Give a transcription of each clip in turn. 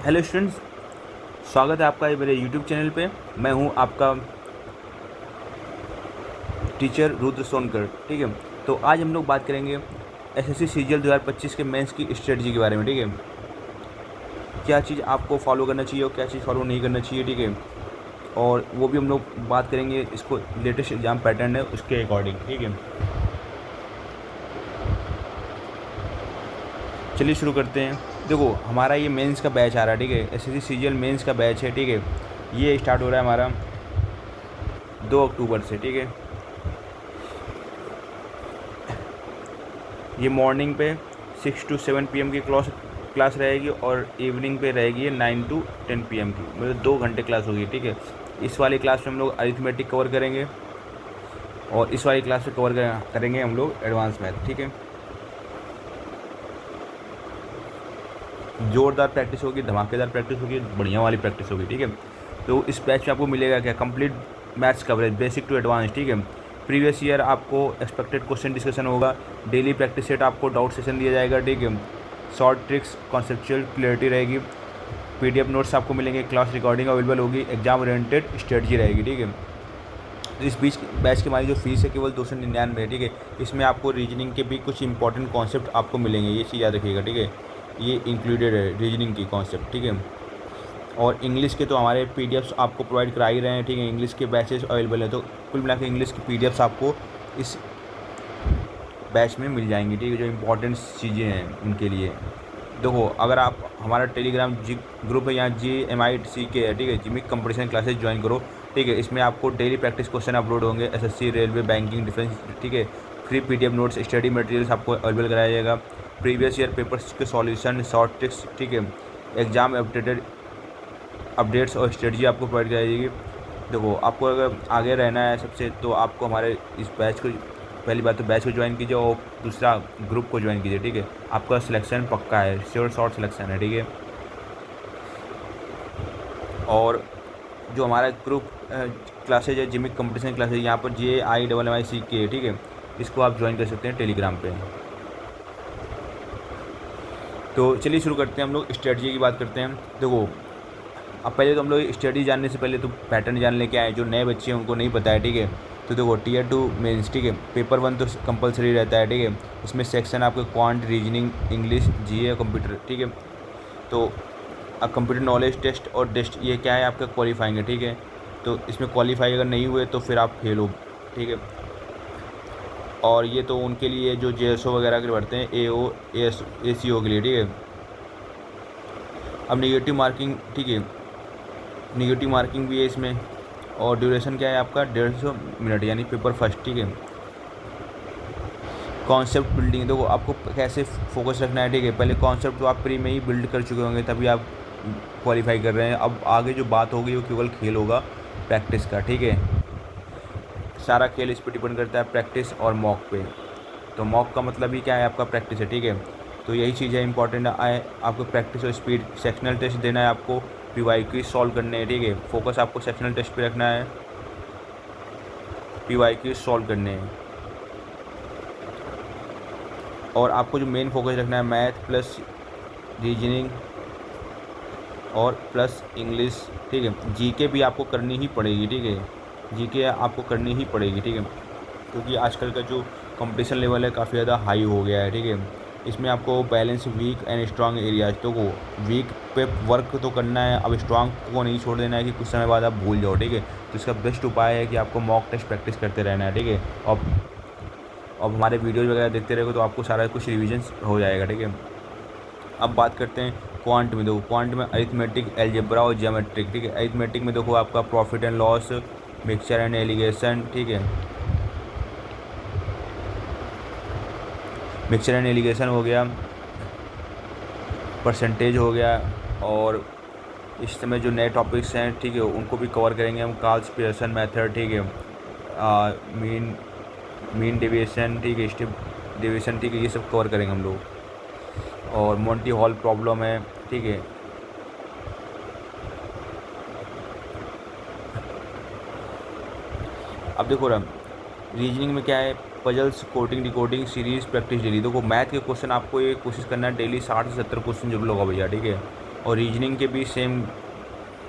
Hello students, स्वागत है आपका मेरे यूट्यूब चैनल पे। मैं हूं आपका टीचर रुद्र सोनकर। ठीक है, तो आज हम लोग बात करेंगे एसएससी सीजीएल 2025 के मेंस की स्ट्रेटजी के बारे में। ठीक है, क्या चीज़ आपको फॉलो करना चाहिए और क्या चीज़ फॉलो नहीं करना चाहिए। ठीक है, और वो भी हम लोग बात करेंगे, इसको लेटेस्ट एग्जाम पैटर्न है उसके अकॉर्डिंग। ठीक है, चलिए शुरू करते हैं। देखो, हमारा ये मेंस का बैच आ रहा है। ठीक है, एसएससी सीजीएल मेंस का बैच है। ठीक है, ये स्टार्ट हो रहा है हमारा 2 अक्टूबर से। ठीक है, ये मॉर्निंग पे 6 to 7 PM की क्लास रहेगी और इवनिंग पे रहेगी ये 9 to 10 PM की, मतलब 2 घंटे क्लास होगी। ठीक है, इस वाली क्लास में हम लोग अरिथमेटिक कवर करेंगे और इस वाली क्लास में कवर करेंगे हम लोग एडवांस मैथ। ठीक है, ज़ोरदार प्रैक्टिस होगी, धमाकेदार प्रैक्टिस होगी, बढ़िया वाली प्रैक्टिस होगी। ठीक है, तो इस बैच में आपको मिलेगा क्या, complete maths coverage basic to advance. ठीक है, प्रीवियस ईयर आपको एक्सपेक्टेड क्वेश्चन डिस्कशन होगा, डेली प्रैक्टिस सेट आपको डाउट सेशन दिया जाएगा। ठीक है, शॉर्ट ट्रिक्स, कॉन्सेप्चुअल क्लियरिटी रहेगी, पीडीएफ नोट्स आपको मिलेंगे, क्लास रिकॉर्डिंग अवेलेबल होगी, एग्जाम ओरिएंटेड स्ट्रेटजी रहेगी। ठीक है, तो इस बीच बैच की हमारी जो फीस है केवल 299 है। ठीक है, इसमें आपको रीजनिंग के भी कुछ इंपॉर्टेंट कॉन्सेप्ट आपको मिलेंगे, ये चीज़ याद रखिएगा। ठीक है, ये इंक्लूडेड है रीजनिंग की कॉन्सेप्ट। ठीक है, और इंग्लिश के तो हमारे पीडीएफ्स आपको प्रोवाइड करा ही रहे हैं। ठीक है, इंग्लिश के बैचेस अवेलेबल हैं, तो कुल मिला के इंग्लिश की पीडीएफ्स आपको इस बैच में मिल जाएंगी। ठीक है, जो इंपॉर्टेंट चीज़ें हैं उनके लिए। देखो, अगर आप हमारा टेलीग्राम जी ग्रुप है, यहाँ GMIC है। ठीक है, जिमिक कंपटीशन क्लासेस ज्वाइन करो। ठीक है, इसमें आपको डेली प्रैक्टिस क्वेश्चन अपलोड होंगे, एसएससी, रेलवे, बैंकिंग, डिफेंस। ठीक है, free PDF notes, study materials आपको अवेलेबल कराया जाएगा, प्रीवियस ईयर पेपर्स के सॉल्यूशन, शॉर्ट ट्रिक्स। ठीक है, एग्जाम अपडेट्स और स्ट्रेटजी आपको प्रोवाइड कराई जाएगी। देखो, आपको अगर आगे रहना है सबसे, तो आपको हमारे इस बैच को, पहली बात तो बैच को ज्वाइन कीजिए और दूसरा ग्रुप को ज्वाइन कीजिए। ठीक है, आपका सिलेक्शन पक्का है, श्योर शॉर्ट सिलेक्शन है। ठीक है, और जो हमारा ग्रुप क्लासेज है, जिमिक कंपटीशन क्लासेज, यहाँ पर JIMIC है। ठीक है, इसको आप ज्वाइन कर सकते हैं टेलीग्राम पे। तो चलिए शुरू करते हैं, हम लोग स्ट्रेटजी की बात करते हैं। देखो, अब पहले तो हम लोग स्टडी जानने से पहले तो पैटर्न जान लेके आए, जो नए बच्चे हैं उनको नहीं पता है। ठीक है, तो देखो, Tier 2 मेंस। ठीक है, पेपर 1 तो कंपलसरी रहता है। ठीक है, इसमें सेक्शन आपके quant, reasoning, English, GA, computer. ठीक है, तो अब कंप्यूटर नॉलेज टेस्ट और टेस्ट, ये क्या है आपका क्वालिफाइंग है। ठीक है, तो इसमें क्वालिफाई अगर नहीं हुए तो फिर आप फेल हो। ठीक है, और ये तो उनके लिए जो JSO वगैरह के भरते हैं, AO ACO के लिए। ठीक है, अब नेगेटिव मार्किंग। ठीक है, नेगेटिव मार्किंग भी है इसमें, और ड्यूरेशन क्या है आपका 150 मिनट, यानी पेपर फर्स्ट। ठीक है, कॉन्सेप्ट बिल्डिंग, देखो आपको कैसे फोकस रखना है। ठीक है, पहले कॉन्सेप्ट तो आप प्री में ही बिल्ड कर चुके होंगे, तभी आप क्वालिफाई कर रहे हैं। अब आगे जो बात होगी वो केवल खेल होगा प्रैक्टिस का। ठीक है, सारा खेल इस पर डिपेंड करता है, प्रैक्टिस और मॉक पे। तो मॉक का मतलब ही क्या है, आपका प्रैक्टिस है। ठीक है, तो यही चीज़ है इंपॉर्टेंट है, आपको प्रैक्टिस और स्पीड। सेक्शनल टेस्ट देना है आपको, PYQ सॉल्व करने हैं। ठीक है, फोकस आपको सेक्शनल टेस्ट पे रखना है, PYQ सॉल्व करने हैं, और आपको जो मेन फोकस रखना है मैथ प्लस रीजनिंग और प्लस इंग्लिश। ठीक है, GK भी आपको करनी ही पड़ेगी। ठीक है, GK आपको करनी ही पड़ेगी। ठीक है, क्योंकि आजकल का जो कंपटीशन लेवल है काफ़ी ज़्यादा हाई हो गया है। ठीक है, इसमें आपको balance weak and strong areas, तो को वीक पे वर्क तो करना है, अब स्ट्रांग को नहीं छोड़ देना है कि कुछ समय बाद आप भूल जाओ। ठीक है, तो इसका बेस्ट उपाय है कि आपको मॉक टेस्ट प्रैक्टिस करते रहना है। ठीक है, अब हमारे वीडियोज़ वगैरह देखते रहोगे तो आपको सारा कुछ रिविजन हो जाएगा। ठीक है, अब बात करते हैं क्वांट में। देखो, क्वांट में अरिथमेटिक, अलजेब्रा और ज्योमेट्रिक। ठीक है, अरिथमेटिक में देखो आपका profit and loss, mixture and allegation. ठीक है, मिक्सचर एंड एलिगेशन हो गया, परसेंटेज हो गया, और इस समय जो नए टॉपिक्स हैं, ठीक है, उनको भी कवर करेंगे हम। Carl's Pearson method. ठीक है, मीन मीन डेविएशन। ठीक है, स्टिप डेविएशन। ठीक है, ये सब कवर करेंगे हम लोग, और मोंटी हॉल प्रॉब्लम है। ठीक है, अब देखो रहा, रीजनिंग में क्या है, puzzles, coding, decoding, series, practice daily. देखो, मैथ के क्वेश्चन आपको ये कोशिश करना है डेली 60 से 70 क्वेश्चन जरूर होगा भैया। ठीक है, और रीजनिंग के भी सेम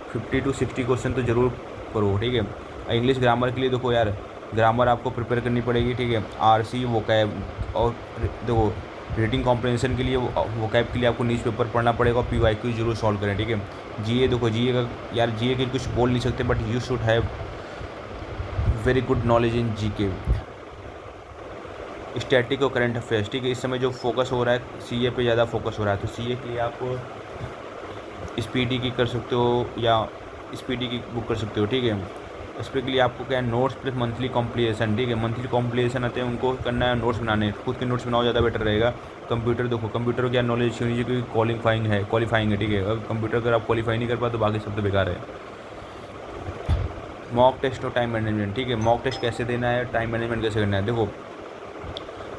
50 to 60 क्वेश्चन तो ज़रूर करो, ठीक है। इंग्लिश ग्रामर के लिए देखो यार, ग्रामर आपको प्रिपेयर करनी पड़ेगी, ठीक है। आरसी वोकैब और देखो रीडिंग कॉम्प्रहेंशन के लिए वोकैब के लिए आपको न्यूज़पेपर पढ़ना पड़ेगा और पीवाईक्यू जरूर सॉल्व करें, ठीक है। जीए देखो, जीए का यार, जीए के कुछ बोल नहीं सकते, but you should have very good knowledge in GK. Static और करंट अफेयर्स, ठीक है। इस समय जो फोकस हो रहा है सीए पे ज़्यादा फोकस हो रहा है, तो सीए के लिए आप स्पीडी की कर सकते हो या स्पीडी की बुक कर सकते हो, ठीक है। इसके लिए आपको क्या है, नोट्स प्लस मंथली कॉम्प्लीसन, ठीक है। मंथली कॉम्प्लीसन आते हैं, उनको करना है, नोट्स बनाने, खुद के नोट्स बनाओ, ज़्यादा बेटर रहेगा। कंप्यूटर देखो, कंप्यूटर क्या नॉलेज होनी चाहिए, क्योंकि क्वालिफाइंग है, ठीक है। अगर कंप्यूटर अगर आप क्वालिफाई नहीं कर पाए तो बाकी सब तो बेकार है। मॉक टेस्ट और टाइम मैनेजमेंट, ठीक है। मॉक टेस्ट कैसे देना है, टाइम मैनेजमेंट कैसे करना है, देखो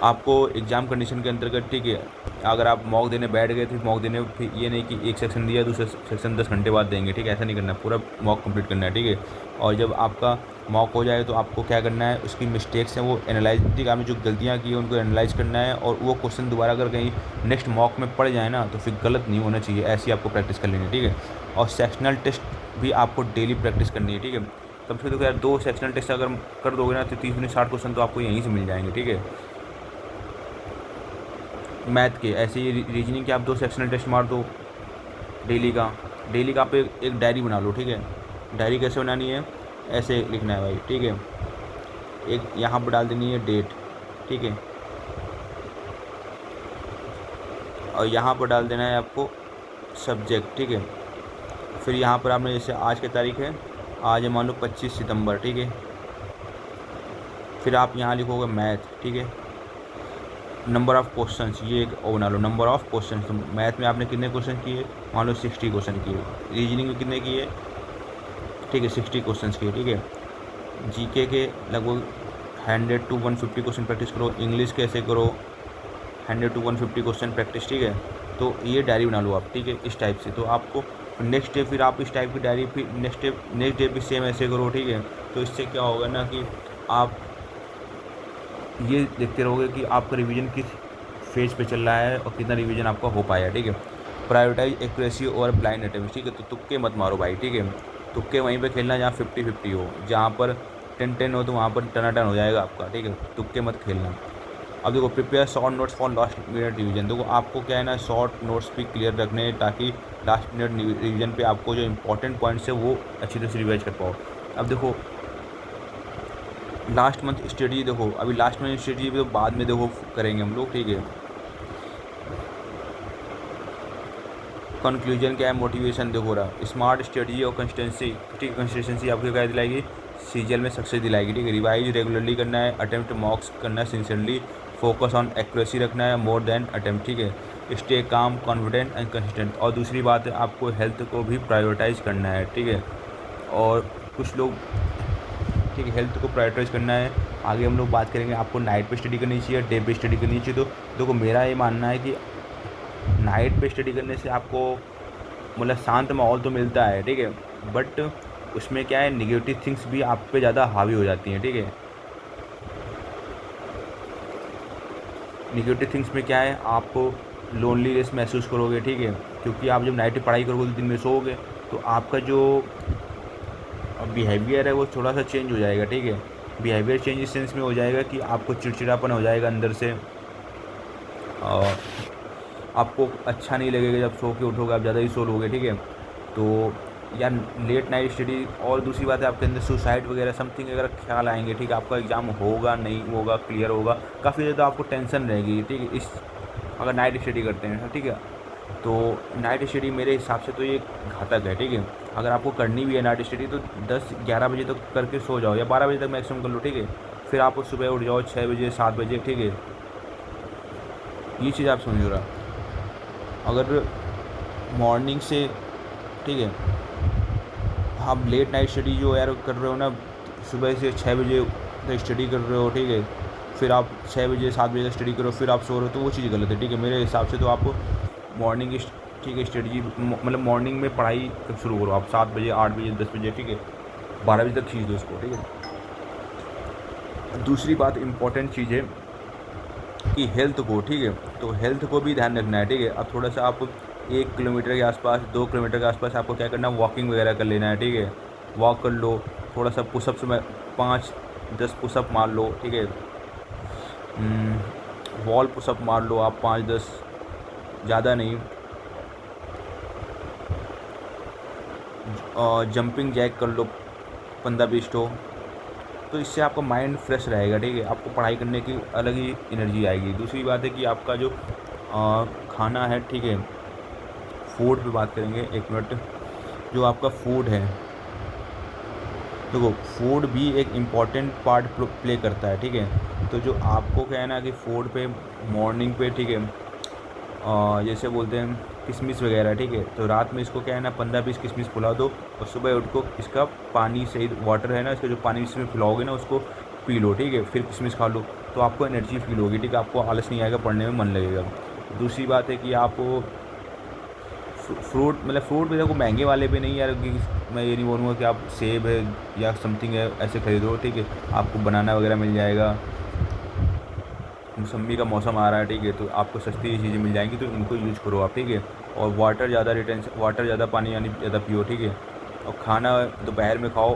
आपको एग्ज़ाम कंडीशन के अंतर्गत, ठीक है, अगर आप मॉक देने बैठ गए थे, मॉक देने फिर ये नहीं कि एक सेक्शन दिया दूसरा सेक्शन 10 घंटे बाद देंगे, ठीक है, ऐसा नहीं करना है, पूरा मॉक कंप्लीट करना है, ठीक है। और जब आपका मॉक हो जाए तो आपको क्या करना है, उसकी मिस्टेक्स हैं वो एनालाइज, ठीक है, आपने जो गलतियाँ की हैं उनको एनालाइज करना है, और वो क्वेश्चन दोबारा अगर कहीं नेक्स्ट मॉक में पड़ जाए ना तो फिर गलत नहीं होना चाहिए, ऐसी आपको प्रैक्टिस कर लेनी है, ठीक है। और सेक्शनल टेस्ट भी आपको डेली प्रैक्टिस करनी है, ठीक है। कम से कम यार 2 सेक्शनल टेस्ट अगर कर दोगे ना तो 30-60 क्वेश्चन तो आपको यहीं से मिल जाएंगे, ठीक है। मैथ के ऐसे ही रीजनिंग के आप 2 सेक्शनल टेस्ट मार दो डेली का आप एक डायरी बना लो, ठीक है। डायरी कैसे बनानी है, ऐसे लिखना है भाई, ठीक है। एक यहाँ पर डाल देनी है डेट, ठीक है, और यहाँ पर डाल देना है आपको सब्जेक्ट, ठीक है। फिर यहाँ पर आपने जैसे आज की तारीख है, आज है मान लो 25 सितंबर, ठीक है। फिर आप यहाँ लिखोगे मैथ, ठीक है। नंबर ऑफ़ क्वेश्चंस, ये एक ओ बना लो, नंबर ऑफ़ क्वेश्चंस। तो मैथ में आपने कितने क्वेश्चन किए, मान लो 60 क्वेश्चन किए। रीजनिंग में कितने किए, ठीक है, 60 क्वेश्चंस किए, ठीक है। जीके के लगभग 100 to 150 क्वेश्चन प्रैक्टिस करो। इंग्लिश के ऐसे करो 100 to 150 क्वेश्चन प्रैक्टिस, ठीक है। तो ये डायरी बना लो आप, ठीक है, इस टाइप से। तो आपको नेक्स्ट डे फिर आप इस टाइप की डायरी फिर नेक्स्ट डे भी सेम ऐसे करो, ठीक है। तो इससे क्या होगा ना कि आप ये देखते रहोगे कि आपका रिवीजन किस फेज पे चल रहा है और कितना रिवीजन आपका हो पाया, ठीक है। प्रायोरिटाइज एक्यूरेसी और ब्लाइंड अटेम्प्ट, ठीक है। तो तुक्के मत मारो भाई, ठीक है। तुक्के वहीं पे खेलना जहाँ 50-50 हो, जहाँ पर 10-10 हो तो वहाँ पर टनाटन हो जाएगा आपका, ठीक है। तुक्के मत खेलना। अब देखो, prepare short notes for last minute revision. देखो आपको क्या है ना, शॉर्ट नोट्स भी क्लियर रखने ताकि लास्ट मिनट रिवीजन पे आपको जो इंपॉर्टेंट पॉइंट्स है वो अच्छी तरह से रिवाइज कर पाओ। अब देखो लास्ट मंथ स्टडी, देखो अभी लास्ट मंथ स्टडी भी तो बाद में देखो करेंगे हम लोग, ठीक है। कंक्लूजन क्या है, मोटिवेशन देखो रहा, स्मार्ट स्टडी और कंसिस्टेंसी, ठीक है। कंसिस्टेंसी आपको क्या दिलाएगी, सीजीएल में सक्सेस दिलाएगी, ठीक है। रिवाइज रेगुलरली करना है, अटेम्प्ट मॉक्स करना है सिंसियरली, फोकस ऑन एक्यूरेसी रखना है मोर देन अटेम्प्ट, ठीक है। Stay calm, confident and consistent. और दूसरी बात है, आपको हेल्थ को भी प्रायोरिटाइज करना है, ठीक है। और कुछ लोग, ठीक है, हेल्थ को प्रायोरिटाइज करना है। आगे हम लोग बात करेंगे, आपको नाइट पे स्टडी करनी चाहिए, डे पे स्टडी करनी चाहिए। तो देखो मेरा ये मानना है कि नाइट पे स्टडी करने से आपको मतलब शांत माहौल तो मिलता है, ठीक है, बट उसमें क्या है, निगेटिव थिंग्स भी आप पे ज़्यादा हावी हो जाती हैं, ठीक है। निगेटिव थिंग्स में क्या है, आप लोनलीनेस महसूस करोगे, ठीक है, क्योंकि आप जब नाइट में पढ़ाई करोगे तो दिन में सोओगे, तो आपका जो बिहेवियर है वो थोड़ा सा चेंज हो जाएगा, ठीक है। बिहेवियर चेंज इस सेंस में हो जाएगा कि आपको चिड़चिड़ापन हो जाएगा अंदर से, और आपको अच्छा नहीं लगेगा जब सो के उठोगे, आप ज़्यादा ही सो लोगे, ठीक है। तो या लेट नाइट स्टडी, और दूसरी बात है आपके अंदर सुसाइड वगैरह समथिंग अगर ख्याल आएंगे, ठीक है। आपका एग्ज़ाम होगा नहीं होगा, क्लियर होगा, काफ़ी ज़्यादा आपको टेंशन रहेगी, ठीक है, इस अगर नाइट स्टडी करते हैं, ठीक है। तो नाइट स्टडी मेरे हिसाब से तो ये घातक है, ठीक है। अगर आपको करनी भी है नाइट स्टडी तो 10-11 बजे तक करके सो जाओ, या 12 बजे तक मैक्सिमम कर लो, ठीक है। फिर आप सुबह उठ जाओ 6 बजे 7 बजे, ठीक है। ये चीज़ आप समझो रहा, अगर मॉर्निंग से, ठीक है, आप लेट नाइट स्टडी जो यार कर रहे हो ना, सुबह से 6 बजे तक स्टडी कर रहे हो, ठीक है, फिर आप 6 बजे 7 बजे तक स्टडी करो, फिर आप सो रहे हो, तो वो चीज़ गलत है, ठीक है। मेरे हिसाब से तो आप मॉर्निंग, ठीक है, स्टडी मतलब मॉर्निंग में पढ़ाई कब शुरू करो आप, 7 बजे 8 बजे 10 बजे, ठीक है, 12 बजे तक खींच दो इसको, ठीक है। दूसरी बात इम्पॉर्टेंट चीज़ है कि हेल्थ को, ठीक है, तो हेल्थ को भी ध्यान रखना है, ठीक है। अब थोड़ा सा आप 1 किलोमीटर के आसपास, 2 किलोमीटर के आसपास आपको क्या करना है, वॉकिंग वगैरह कर लेना है, ठीक है। वॉक कर लो, थोड़ा सा पुशअप्स में 5-10 पुशअप मार लो, ठीक है। वॉल पुशअप मार लो आप 5-10, ज़्यादा नहीं। जंपिंग जैक कर लो 15-20 तो इससे आपका माइंड फ्रेश रहेगा, ठीक है। आपको पढ़ाई करने की अलग ही एनर्जी आएगी। दूसरी बात है कि आपका जो खाना है, ठीक है, फूड पे बात करेंगे 1 मिनट। जो आपका फूड है, देखो फूड भी एक इम्पॉर्टेंट पार्ट प्ले करता है, ठीक है। तो जो आपको क्या है ना कि फूड पे मॉर्निंग पे, ठीक है, जैसे बोलते हैं किशमिश वगैरह, ठीक है, तो रात में इसको क्या है ना 15-20 किशमिश फुला दो और सुबह उठ को इसका पानी सही वाटर है ना, इसका जो पानी इसमें फुलाओगे ना उसको पी लो, ठीक है, फिर किशमिश खा लो, तो आपको एनर्जी फील होगी, ठीक है, आपको आलस नहीं आएगा, पढ़ने में मन लगेगा। दूसरी बात है कि आप फ्रूट, मतलब फ्रूट भी देखो महंगे वाले भी नहीं यार, कि मैं ये नहीं बोलूँगा कि आप सेब है या समथिंग है ऐसे खरीदो, ठीक है, आपको बनाना वगैरह मिल जाएगा। मौसम्बी का मौसम आ रहा है, ठीक है, तो आपको सस्ती ये चीज़ें मिल जाएंगी, तो इनको यूज़ करो आप, ठीक है। और वाटर ज़्यादा, पानी यानी ज़्यादा पियो, ठीक है। और खाना दोपहर में खाओ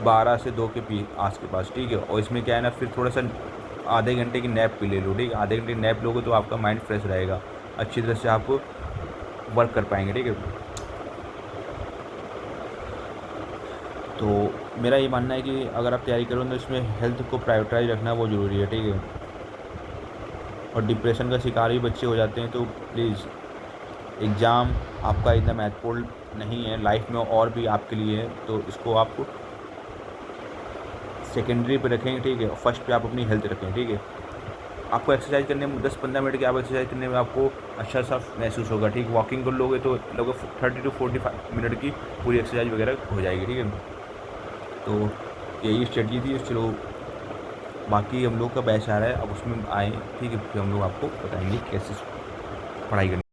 12 से 2 के आस के पास, ठीक है। और इसमें क्या है ना, फिर थोड़ा सा आधे घंटे की नैप भी ले लो, ठीक है। आधे घंटे की नैप लोगे तो आपका माइंड फ्रेश रहेगा, अच्छी तरह से आप वर्क कर पाएंगे, ठीक है। तो मेरा ये मानना है कि अगर आप तैयारी करो तो इसमें हेल्थ को प्रायोरिटाइज रखना बहुत ज़रूरी है, ठीक है। और डिप्रेशन का शिकार भी बच्चे हो जाते हैं, तो प्लीज़ एग्ज़ाम आपका इतना महत्वपूर्ण नहीं है लाइफ में, और भी आपके लिए है, तो इसको आप सेकेंडरी पे रखें, ठीक है, और फर्स्ट पे आप अपनी हेल्थ रखें, ठीक है। आपको एक्सरसाइज करने में 10-15 मिनट की आप एक्सरसाइज करने में आपको अच्छा सा महसूस होगा, ठीक। वॉकिंग कर लोगे तो लगभग 30 to 45 मिनट की पूरी एक्सरसाइज वगैरह हो जाएगी, ठीक है। तो यही स्ट्रेटजी थी। चलो बाकी हम लोग का बैच आ रहा है, अब उसमें आए, ठीक है, फिर हम लोग आपको बताएंगे कैसे पढ़ाई करनी।